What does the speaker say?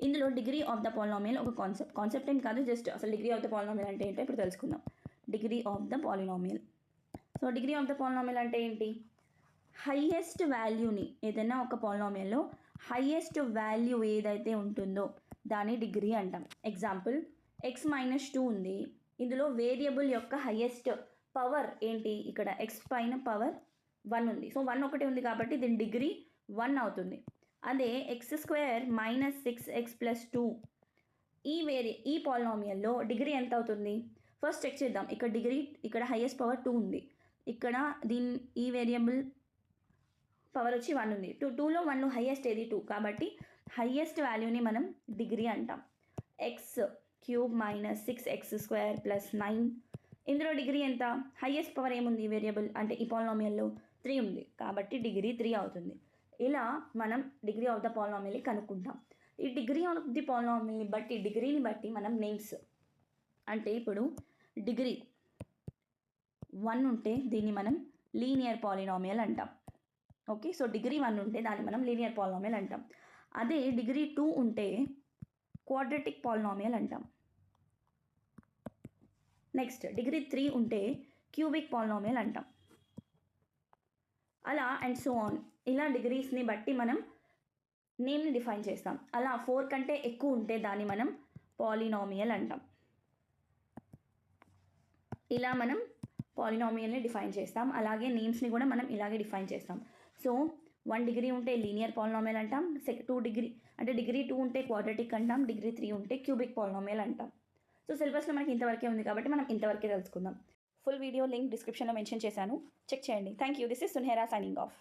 ఇందులో degree of the polynomial ఒక concept ఏం కాదు, జస్ట్ అసలు డిగ్రీ ఆఫ్ ద పాలినామియల్ అంటే ఏంటో ఇప్పుడు తెలుసుకుందాం. Degree of the polynomial. So degree of the polynomial అంటే ఏంటి? హైయెస్ట్ వాల్యూని ఏదైనా ఒక పాలినామియల్లో హైయెస్ట్ వాల్యూ ఏదైతే ఉంటుందో దాని డిగ్రీ అంటాం. ఎగ్జాంపుల్ x-2 ఉంది, ఇందులో వేరియబుల్ యొక్క హైయెస్ట్ పవర్ ఏంటి? ఇక్కడ x పైన పవర్ 1 ఉంది. సో 1 ఒకటి ఉంది కాబట్టి దీని డిగ్రీ 1 అవుతుంది. అదే x² - 6x + 2 ఈ పాలినామియల్లో డిగ్రీ ఎంత అవుతుంది? ఫస్ట్ చెక్ చేద్దాం. ఇక్కడ డిగ్రీ, ఇక్కడ హైయెస్ట్ పవర్ 2 ఉంది, ఇక్కడ ఈ వేరియబుల్ పవర్ వచ్చి 1 ఉంది. 2లో 1 హైయెస్ట్ ఏది? 2. కాబట్టి హైయెస్ట్ వాల్యూని మనం డిగ్రీ అంటాం. x³ - 6x² + 9 ఇందులో డిగ్రీ ఎంత? హైయెస్ట్ పవర్ ఏముంది వేరియబుల్ అంటే ఈ పాలినామియల్లో? 3 ఉంది, కాబట్టి డిగ్రీ 3 అవుతుంది. ఇలా మనం డిగ్రీ ఆఫ్ ద పాలినామియల్ని కనుక్కుంటాం. ఈ డిగ్రీ ఆఫ్ ది పాలినామియల్ని బట్టి, డిగ్రీని బట్టి మనం నేమ్స్ అంటే ఇప్పుడు డిగ్రీ 1 ఉంటే దీన్ని మనం లీనియర్ పాలినామియల్ అంటాం. ఓకే, సో డిగ్రీ 1 ఉంటే దాన్ని మనం లీనియర్ పాలినామియల్ అంటాం. అదే డిగ్రీ 2 ఉంటే క్వాడ్రాటిక్ పాలినామియల్ అంటాం. నెక్స్ట్ డిగ్రీ 3 ఉంటే క్యూబిక్ పాలినామియల్ అంటాం. అలా అండ్ సో ఆన్. ఇలా డిగ్రీస్ని బట్టి మనం నేమ్ని డిఫైన్ చేస్తాం. అలా 4 కంటే ఎక్కువ ఉంటే దాన్ని మనం పాలినామియల్ అంటాం. ఇలా మనం పాలినామియల్ని డిఫైన్ చేస్తాం. అలాగే నేమ్స్ని కూడా మనం ఇలాగే డిఫైన్ చేస్తాం. సో 1 డిగ్రీ ఉంటే లీనియర్ పాలినామియల్ అంటాం, 2 డిగ్రీ అంటే డిగ్రీ 2 ఉంటే క్వాడ్రాటిక్ అంటాం, డిగ్రీ 3 ఉంటే క్యూబిక్ పాలినామియల్ అంటాం. సో సిలబస్లో మనకి ఇంతవరకే ఉంది కాబట్టి మనం ఇంతవరకే తెలుసుకుందాం. ఫుల్ వీడియో లింక్ డిస్క్రిప్షన్లో మెన్షన్ చేశాను, చెక్ చేయండి. Thank you. This is Sunhera signing of.